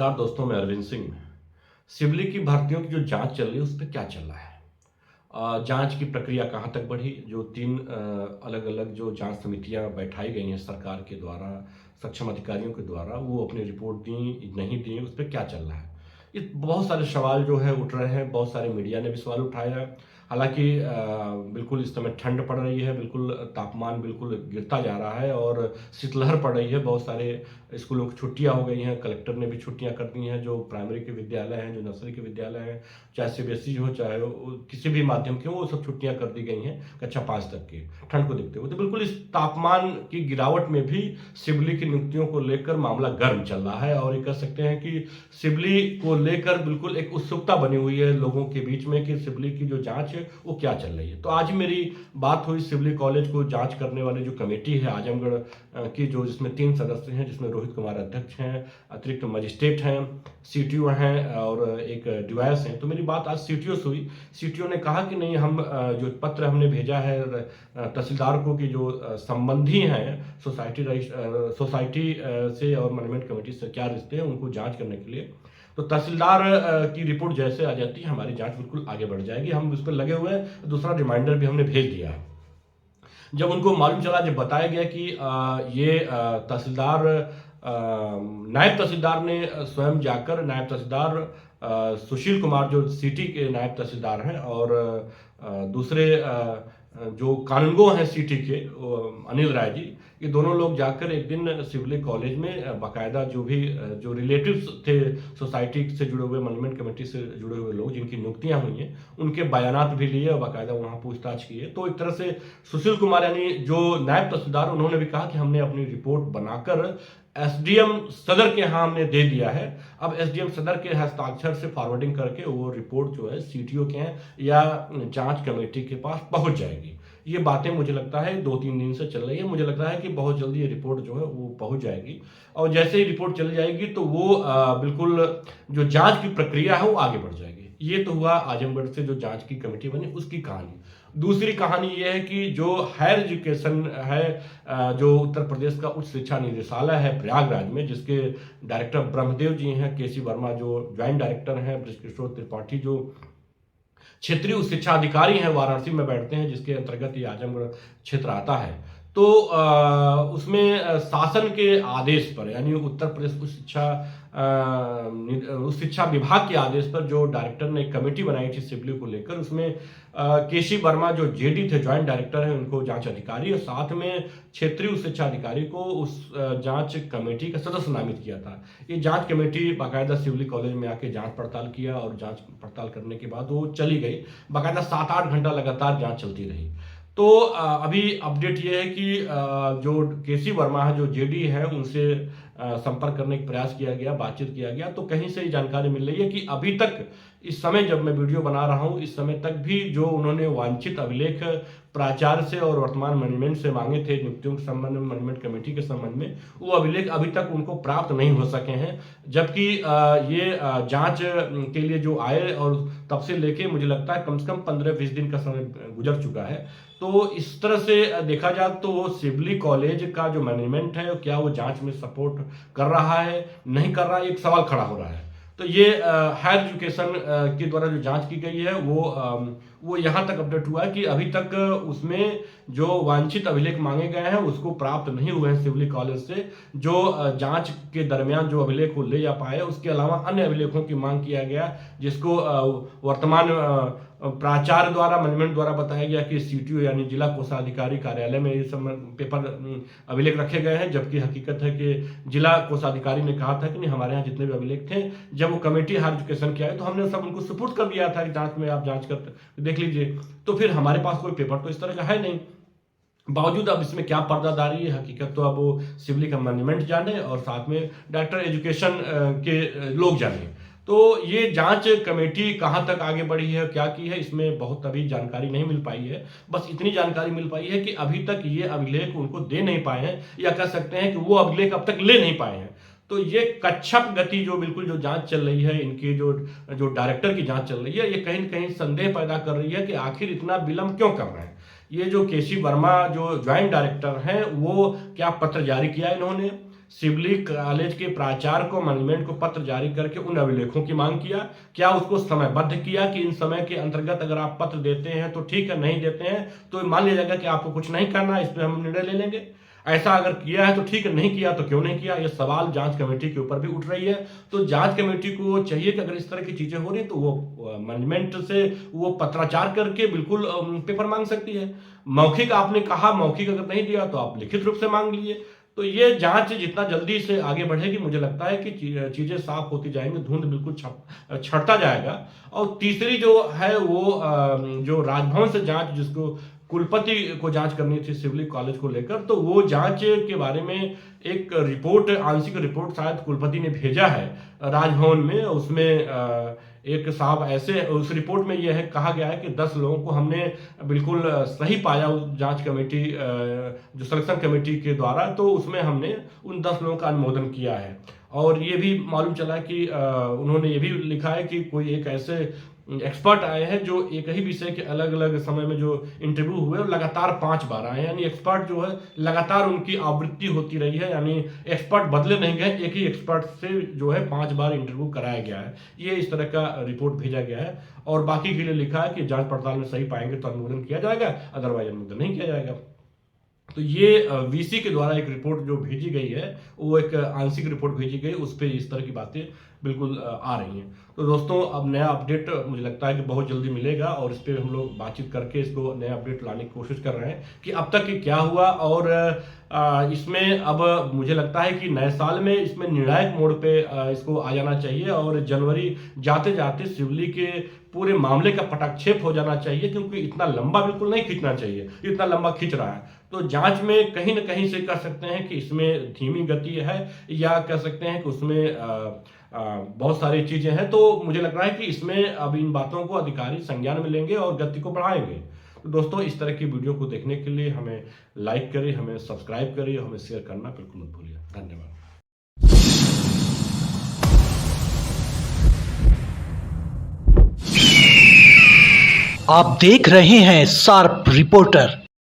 नमस्कार दोस्तों, मैं अरविंद सिंह। सिवली की भर्तियों की जो जांच चल रही है उस पे क्या चल रहा है? जांच की प्रक्रिया कहाँ तक बढ़ी? जो 3 अलग-अलग जो जांच समितियां बैठाई गई हैं सरकार के द्वारा, सक्षम अधिकारियों के द्वारा, वो अपनी रिपोर्ट दी, नहीं दी, उस पे क्या चल रहा है? ये बहुत सारे सवाल जो है उठ रहे हैं, बहुत सारे मीडिया ने भी सवाल उठाया है। हालाँकि बिल्कुल इस समय ठंड पड़ रही है, बिल्कुल तापमान बिल्कुल गिरता जा रहा है और शीतलहर पड़ रही है। बहुत सारे स्कूलों की छुट्टियाँ हो गई हैं, कलेक्टर ने भी छुट्टियाँ कर दी हैं। जो प्राइमरी के विद्यालय हैं, जो नर्सरी के विद्यालय हैं, चाहे सीबीएसई हो, चाहे वो किसी भी माध्यम के हो, वो सब छुट्टियाँ कर दी गई हैं कक्षा 5 तक की, ठंड को देखते हुए। तो बिल्कुल इस तापमान की गिरावट में भी सिवली की नियुक्तियों को लेकर मामला गर्म चल रहा है और ये कह सकते हैं कि सिवली को लेकर बिल्कुल एक उत्सुकता बनी हुई है लोगों के बीच में कि सिवली की जो जांच है वो क्या चल रही है। तो आज मेरी बात हुई सिवली कॉलेज को जांच करने वाली जो कमेटी है आजमगढ़ की, जो जिसमें 3 सदस्य हैं, जिसमें रोहित कुमार अध्यक्ष हैं, अतिरिक्त मजिस्ट्रेट हैं, सीटीओ हैं और एक डिवाइस हैं। तो मेरी बात आज सीटीओ से हुई। सीटीओ ने कहा कि नहीं, हम जो पत्र हमने भेजा है तहसीलदार को कि जो संबंधी हैं सोसाइटी से और मैनेजमेंट कमेटी से क्या रिश्ते हैं, उनको जांच करने के लिए। तो तहसीलदार की रिपोर्ट जैसे आ जाती है हमारी जांच बिल्कुल आगे बढ़ जाएगी। हम उस पर लगे हुए हैं। दूसरा रिमाइंडर भी हमने भेज दिया है। जब उनको मालूम चला, जब बताया गया कि ये तहसीलदार नायब तहसीलदार ने स्वयं जाकर, नायब तहसीलदार सुशील कुमार जो सिटी के नायब तहसीलदार हैं और दूसरे जो कानूनगो हैं सिटी के अनिल राय जी, ये दोनों लोग जाकर एक दिन सिवली कॉलेज में बाकायदा जो रिलेटिव्स थे सोसाइटी से जुड़े हुए, मैनेजमेंट कमेटी से जुड़े हुए लोग जिनकी नियुक्तियां हुई हैं, उनके बयानात भी लिए और बाकायदा वहाँ पूछताछ की है। तो एक तरह से सुशील कुमार यानी जो नायब तहसीलदार, उन्होंने भी कहा कि हमने अपनी रिपोर्ट बनाकर एसडीएम सदर के यहाँ हमने दे दिया है। अब एसडीएम सदर के हस्ताक्षर से फॉरवर्डिंग करके वो रिपोर्ट जो है सीटीओ के या जांच कमेटी के पास पहुंच जाएगी। ये बातें मुझे लगता है 2-3 दिन से चल रही है। मुझे लगता है कि बहुत जल्दी ये रिपोर्ट जो है वो पहुंच जाएगी और जैसे ही रिपोर्ट चली जाएगी तो वो बिल्कुल जो जांच की प्रक्रिया है वो आगे बढ़ जाएगी। ये तो हुआ आजमगढ़ से जो जांच की कमेटी बनी उसकी कहानी। दूसरी कहानी ये है कि जो हायर एजुकेशन है, जो उत्तर प्रदेश का उच्च शिक्षा निदेशालय है प्रयागराज में, जिसके डायरेक्टर ब्रह्मदेव जी हैं, केसी वर्मा जो ज्वाइंट डायरेक्टर हैं, बृजकिशोर त्रिपाठी जो क्षेत्रीय उच्च शिक्षा अधिकारी हैं, वाराणसी में बैठते हैं, जिसके अंतर्गत ये आजमगढ़ क्षेत्र आता है। तो उसमें शासन के आदेश पर, यानी उत्तर प्रदेश उच्च शिक्षा विभाग के आदेश पर जो डायरेक्टर ने एक कमेटी बनाई थी सिवली को लेकर, उसमें केसी वर्मा जो जेडी थे, ज्वाइंट डायरेक्टर हैं, उनको जांच अधिकारी, और साथ में क्षेत्रीय उच्च शिक्षा अधिकारी को उस जांच कमेटी का सदस्य नामित किया था। ये जांच कमेटी बाकायदा सिवली कॉलेज में आके जांच पड़ताल किया और जांच पड़ताल करने के बाद वो चली गई। बाकायदा 7-8 घंटा लगातार जांच चलती रही। तो अभी अपडेट ये है कि जो केसी वर्मा है, जो जेडी है, उनसे संपर्क करने का प्रयास किया गया, बातचीत किया गया। तो कहीं से जानकारी मिल रही है कि अभी तक, इस समय जब मैं वीडियो बना रहा हूं, इस समय तक भी जो उन्होंने वांछित अभिलेख प्राचार्य से और वर्तमान मैनेजमेंट से मांगे थे नियुक्तियों के संबंध में, मैनेजमेंट कमेटी के संबंध में, वो अभिलेख अभी तक उनको प्राप्त नहीं हो सके हैं। जबकि ये जांच के लिए जो आए और तब से लेके मुझे लगता है कम से कम 15-20 दिन का समय गुजर चुका है। तो इस तरह से देखा जाए तो वो सिवली कॉलेज का जो मैनेजमेंट है, क्या वो जांच में सपोर्ट कर रहा है, नहीं कर रहा है, एक सवाल खड़ा हो रहा है। तो ये हायर एजुकेशन के द्वारा जो जांच की गई है वो यहाँ तक अपडेट हुआ है कि अभी तक उसमें जो वांछित अभिलेख मांगे गए हैं उसको प्राप्त नहीं हुए हैं सिवली कॉलेज से। जो जांच के दरमियान जो अभिलेख को ले जा पाए, उसके अलावा अन्य अभिलेखों की मांग किया गया, जिसको वर्तमान प्राचार्य द्वारा, मैनेजमेंट द्वारा बताया गया कि सीटीओ यानी जिला कोषाधिकारी कार्यालय में ये सब पेपर अभिलेख रखे गए हैं। जबकि हकीकत है कि जिला कोषाधिकारी ने कहा था कि नहीं, हमारे यहाँ जितने भी अभिलेख थे, जब वो कमेटी हायर एजुकेशन की आई तो हमने सब उनको सुपुर्द कर दिया था कि जांच में आप जांच कर देख लीजिए। तो फिर हमारे पास कोई पेपर तो इस तरह का है नहीं। बावजूद अब इसमें क्या पर्दादारी है, हकीकत तो अब वो सिवली का मैनेजमेंट जाने और साथ में डायरेक्टर एजुकेशन के लोग जाने। तो ये जांच कमेटी कहां तक आगे बढ़ी है, क्या की है, इसमें बहुत अभी जानकारी नहीं मिल पाई है। बस इतनी जानकारी मिल पाई है कि अभी तक ये अभिलेख उनको दे नहीं पाए हैं, या कह सकते हैं कि वो अभिलेख अब तक ले नहीं पाए हैं। तो ये कच्छप गति जो बिल्कुल जो जांच चल रही है, इनकी जो डायरेक्टर की जांच चल रही है, ये कहीं न कहीं संदेह पैदा कर रही है कि आखिर इतना विलंब क्यों कर रहे हैं। ये जो केसी वर्मा जो ज्वाइंट डायरेक्टर हैं, वो क्या पत्र जारी किया इन्होंने, सिवली कॉलेज के प्राचार्य को, मैनेजमेंट को पत्र जारी करके उन अभिलेखों की मांग किया। क्या उसको समयबद्ध किया कि इन समय के अंतर्गत अगर आप पत्र देते हैं तो ठीक है, नहीं देते हैं तो मान लिया जाएगा कि आपको कुछ नहीं करना, इस पर हम निर्णय ले लेंगे। ऐसा अगर किया है तो ठीक है, नहीं किया तो क्यों नहीं किया, ये सवाल जांच कमेटी के ऊपर भी उठ रही है। तो जांच कमेटी को चाहिए कि अगर इस तरह की चीजें हो रही तो वो मैनेजमेंट से वो पत्राचार करके बिल्कुल पेपर मांग सकती है। मौखिक आपने कहा, मौखिक अगर नहीं दिया तो आप लिखित रूप से मांग लीजिए। तो ये जांच जितना जल्दी से आगे बढ़ेगी, मुझे लगता है कि चीजें साफ होती जाएंगी, धुंध बिल्कुल छटता जाएगा। और तीसरी जो है वो जो राजभवन से जांच, जिसको कुलपति को जांच करनी थी सिवली कॉलेज को लेकर, तो वो जांच के बारे में एक रिपोर्ट, आंशिक रिपोर्ट शायद कुलपति ने भेजा है राजभवन में। उसमें एक साहब ऐसे, उस रिपोर्ट में यह है कहा गया है कि 10 लोगों को हमने बिल्कुल सही पाया उस जांच कमेटी, जो सिलेक्शन कमेटी के द्वारा, तो उसमें हमने उन 10 लोगों का अनुमोदन किया है। और ये भी मालूम चला कि उन्होंने ये भी लिखा है कि कोई एक ऐसे एक्सपर्ट आए हैं जो एक ही विषय के अलग अलग समय में जो इंटरव्यू हुए लगातार 5 बार आए हैं, यानी एक्सपर्ट जो है लगातार उनकी आवृत्ति होती रही है, यानी एक्सपर्ट बदले नहीं गए, एक ही एक्सपर्ट से जो है 5 बार इंटरव्यू कराया गया है। ये इस तरह का रिपोर्ट भेजा गया है। और बाकी के लिए लिखा है कि जांच पड़ताल में सही पाएंगे तो अनुमोदन किया जाएगा, अदरवाइज अनुमोदन नहीं किया जाएगा। तो ये वीसी के द्वारा एक रिपोर्ट जो भेजी गई है, वो एक आंशिक रिपोर्ट भेजी गई, उस पर इस तरह की बातें बिल्कुल आ रही हैं। तो दोस्तों, अब नया अपडेट मुझे लगता है कि बहुत जल्दी मिलेगा और इस पर हम लोग बातचीत करके इसको नया अपडेट लाने की कोशिश कर रहे हैं कि अब तक क्या हुआ। और इसमें अब मुझे लगता है कि नए साल में इसमें निर्णायक मोड़ पे इसको आ जाना चाहिए और जनवरी जाते जाते सिवली के पूरे मामले का पटाक्षेप हो जाना चाहिए, क्योंकि इतना लंबा बिल्कुल नहीं खींचना चाहिए, इतना लंबा खींच रहा है। तो जांच में कहीं ना कहीं से कह सकते हैं कि इसमें धीमी गति है, या कह सकते हैं कि उसमें बहुत सारी चीजें हैं। तो मुझे लग रहा है कि इसमें अब इन बातों को अधिकारी संज्ञान में लेंगे और गति को बढ़ाएंगे। तो दोस्तों, इस तरह की वीडियो को देखने के लिए हमें लाइक करिए, हमें सब्सक्राइब करिए, हमें शेयर करना बिल्कुल मत भूलिए। धन्यवाद। आप देख रहे हैं शार्प रिपोर्टर।